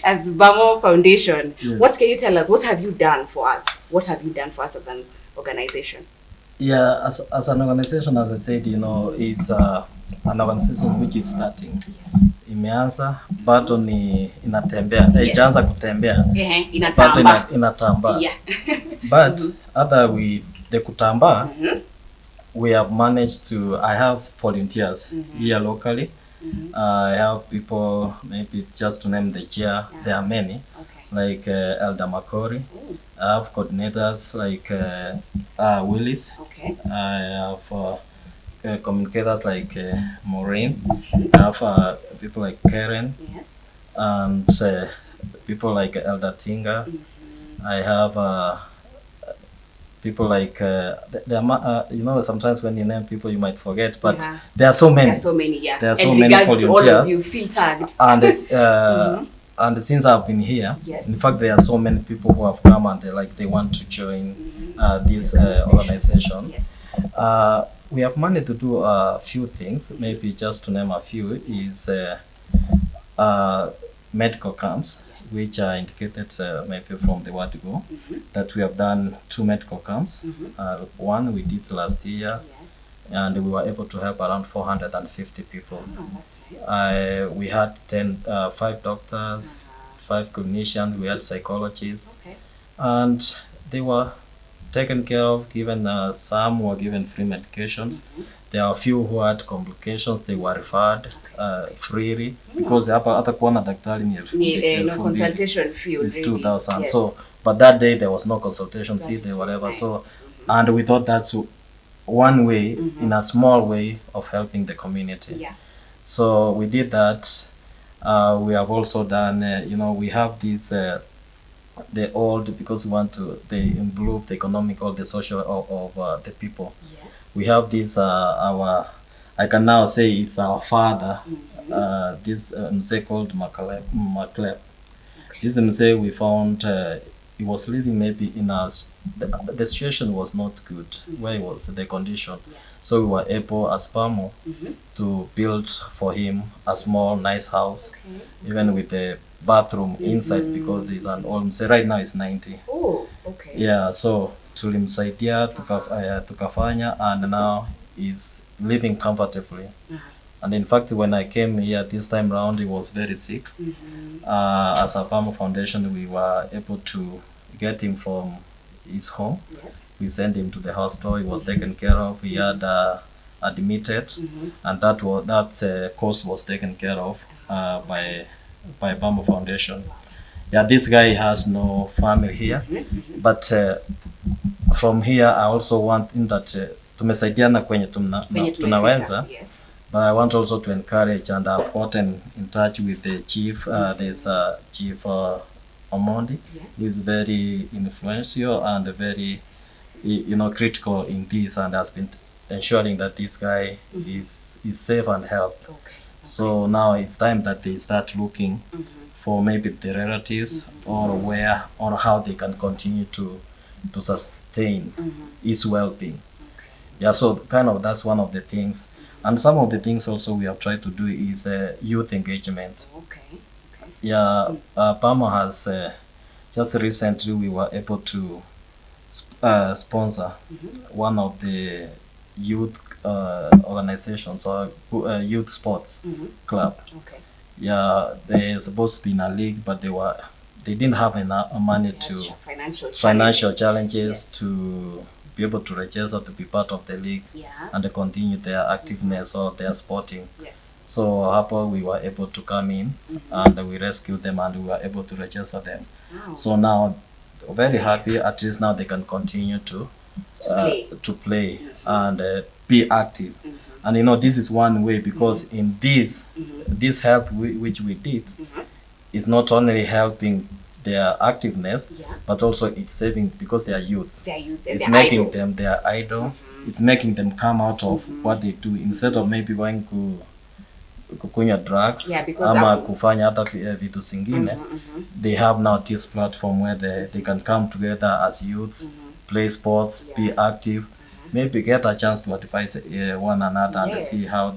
as BAMO Foundation. Yes. What can you tell us? What have you done for us? What have you done for us as an organization? Yeah, as an organization, as I said, it's an organization which is starting. Yes. Imeanza bado ni inatembea, haijaanza kutembea, Inatamba. Inatamba. Yeah. But other with the kutamba, we have managed to. I have volunteers here locally. I have people, maybe just to name the chair. There are many, like Elder Makori. I have coordinators like Willis. Okay. I have communicators like Maureen. I have people like Karen. Yes. And people like Elder Tinga. I have people like sometimes when you name people you might forget, but there are so many. There are so many, yeah. There are so many volunteers. All of you feel tagged. And and since I've been here, in fact, there are so many people who have come and they want to join this organization. Yes. We have managed to do a few things. Maybe just to name a few is medical camps, which are indicated maybe from the word go, that we have done 2 medical camps. One we did last year, and we were able to help around 450 people. Oh, that's nice. We had 5 doctors, 5 clinicians, we had psychologists, and they were taken care of, given some were given free medications. There are a few who had complications, they were referred freely, because hata kuona daktari ni no consultation fee is 2,000. So but that day there was no consultation fee, there whatever. Nice. So and we thought that's one way, in a small way, of helping the community. Yeah. So we did that. We have also done we have these the old, because we want to improve the economic or the social of the people. Yeah. We have this our, I can now say it's our father, this Mzee called Makleb. This Mzee, we found he was living maybe in the situation was not good where he was, the condition. So we were able as BAMO to build for him a small nice house, even with a bathroom inside, because he's an old Mzee. Right now he's 90. Oh, okay. Yeah, so tulimsaidia tukafanya, and now he's living comfortably. And in fact, when I came here this time round, he was very sick. As a BAMO Foundation, we were able to get him from his home. Yes. We sent him to the hospital. He was taken care of. He had admitted, and that cost was taken care of by BAMO Foundation. Yeah, this guy has no family here, but from here I also want in that tumesaidiana kwenye tunaweza. Yes. But I want also to encourage, and I've gotten in touch with the chief. There's Chief Omondi, who is very influential and very critical in this, and has been ensuring that this guy is safe and healthy. So now it's time that they start looking for maybe the relatives or where or how they can continue to sustain his well-being. Yeah, so kind of that's one of the things. And some of the things also we have tried to do is youth engagement. Yeah, BAMO has just recently we were able to sponsor one of the youth organizations or youth sports club. Yeah, they're supposed to be in a league, but they didn't have enough money to financial challenges to be able to register to be part of the league and continue their activeness or their sporting. So hapo we were able to come in and we rescued them and we were able to register them. So now very happy, at least now they can continue to play and be active. And this is one way, because in this help which we did is not only helping their activeness, but also it's saving, because they are youths. It's making them their idol. It's making them come out of what they do, instead of maybe going kukunywa drugs ama kufanya hata vitu zingine. They have now this platform where they can come together as youths, play sports, be active, maybe get a chance to advise one another and see how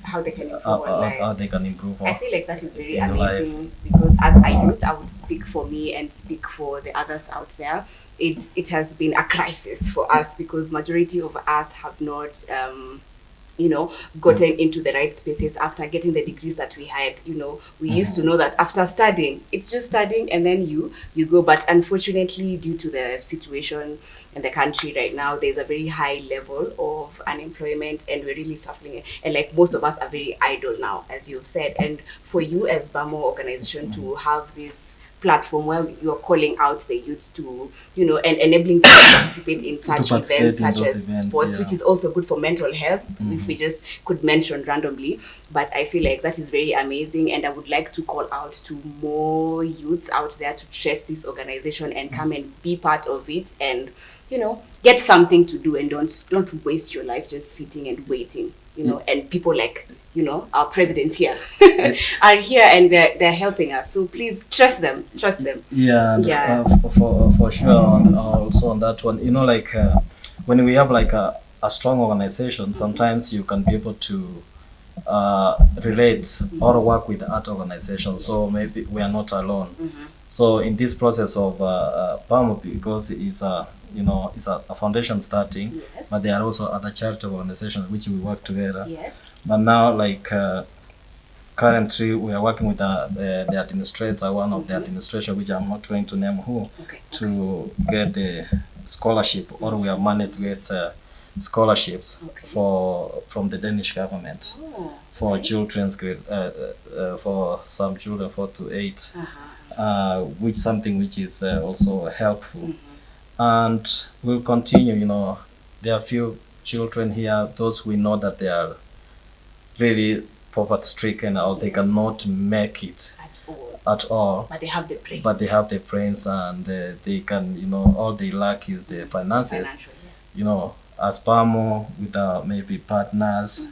how they can improve how they can improve. I feel like that is very in amazing life. because as a youth, I would speak for me and speak for the others out there. It has been a crisis for us because majority of us have not gotten into the right spaces after getting the degrees that we had. We used to know that after studying, it's just studying and then you go. But unfortunately, due to the situation in the country right now, there's a very high level of unemployment and we're really suffering. And like most of us are very idle now, as you've said. And for you as BAMO organization to have this platform where you're calling out the youth to, and enabling them to participate in such events such as sports, which is also good for mental health, if we just could mention randomly. But I feel like that is very amazing, and I would like to call out to more youths out there to trust this organization and come and be part of it and, get something to do and don't waste your life just sitting and waiting, and people like, our presidents here are here and they're helping us. So please trust them. Yeah. For sure. Also on that one, when we have like a strong organization, sometimes you can be able to relate or work with other organizations. So maybe we are not alone. So in this process of BAMO, because it's a foundation starting, but there are also other charitable organizations which we work together. But now, like currently, we are working with the administrator, one of the administration, which I'm not going to name who, to get the scholarship, or we have managed to get scholarships from the Danish government for children's grade, for some children 4 to 8, which something which is also helpful. And we'll continue. There are few children here, those we know that they are really poverty stricken or they cannot make it at all. But they have the brains. And they can, all they lack is the finances. As BAMO with maybe partners,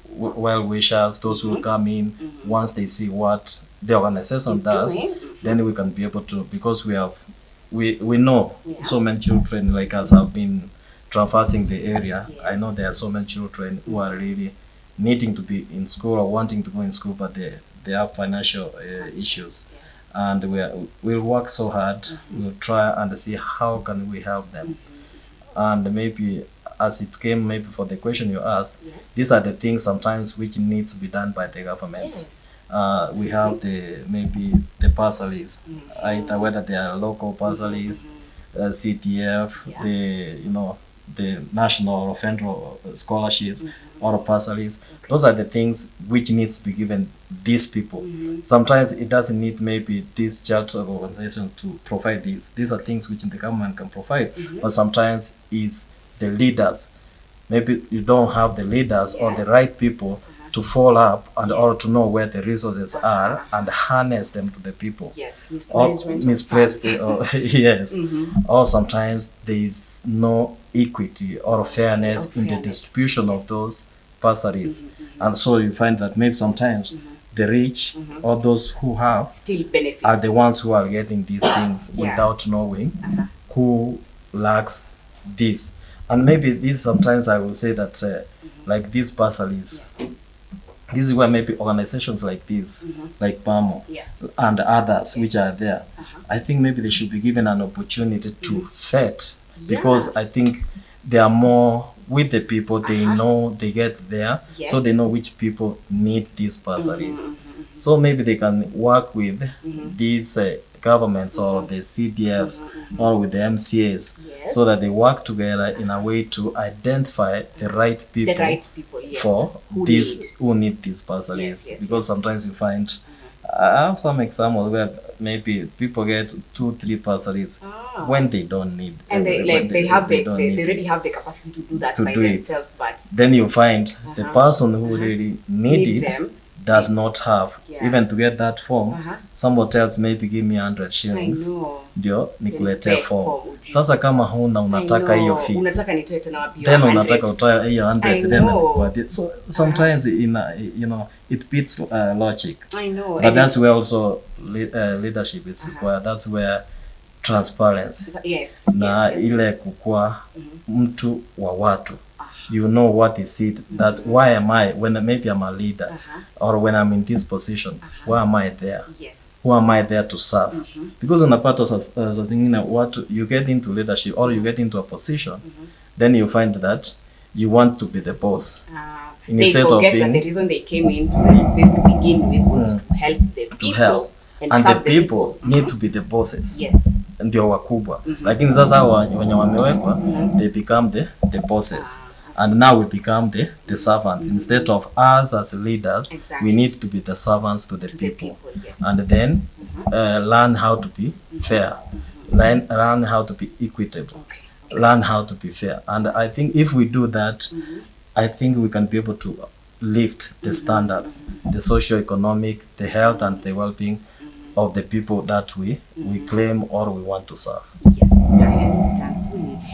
well-wishers, those who come in, once they see what the organization does, then we can be able to, because we know so many children like us have been traversing the area. I know there are so many children who are really needing to be in school or wanting to go in school, but they have financial issues. And we'll work so hard. We'll try and see how can we help them. And maybe as it came maybe for the question you asked, these are the things sometimes which needs to be done by the government. We have maybe the bursaries, either whether they are local bursaries, CTF, the national or federal scholarships or bursaries. Those are the things which needs to be given these people. Sometimes it doesn't need maybe this charitable organization to provide these. These are things which the government can provide, but sometimes it's the leaders. Maybe you don't have the leaders or the right people to follow up and or to know where the resources are and harness them to the people. Misplaced. Or sometimes there is no equity or fairness in the distribution of those bursaries. And so you find that maybe sometimes the rich or those who have still benefits are the ones who are getting these things without knowing who lacks this. And maybe this sometimes I will say that like these bursaries, this is where maybe organizations like this, like BAMO and others which are there, I think maybe they should be given an opportunity to vet, because I think they are more with the people. They know, they get there, so they know which people need these bursaries. So maybe they can work with these governments or the CDFs or with the MCAs, so that they work together in a way to identify the right people, for these who need these bursaries. Because sometimes you find, I have some examples where maybe people get 2-3 bursaries when they don't need, and they already have the capacity to do that by themselves. But then you find the person who really need it does not have even to get that form. Somebody else maybe give me 100 shillings ndio nikuletee form. Sasa kama huna unataka hiyo fees, then unataka utoe hiyo 100 then but so sometimes it beats logic. But that's where also leadership is required. That's where transparency na ile kukua mtu wa watu. you know what is it, that why am I, when maybe I'm a leader, or when I'm in this position, why am I there? Yes. Who am I there to serve? Because unapata saa zingine watu, you get into leadership or you get into a position, then you find that you want to be the boss. They forget that the reason they came into this space to begin with was to help the people. And the people need to be the bosses. Yes. Ndio wakubwa. Lakini sasa wenye wamewekwa, they become the bosses. And now we become the servants. Instead of us as leaders, we need to be the servants to the people. Yes. And then learn how to be fair. Learn how to be equitable. Learn how to be fair. And I think if we do that, I think we can be able to lift the standards, the socio-economic, the health and the well-being of the people that we claim or we want to serve. Yes, yes.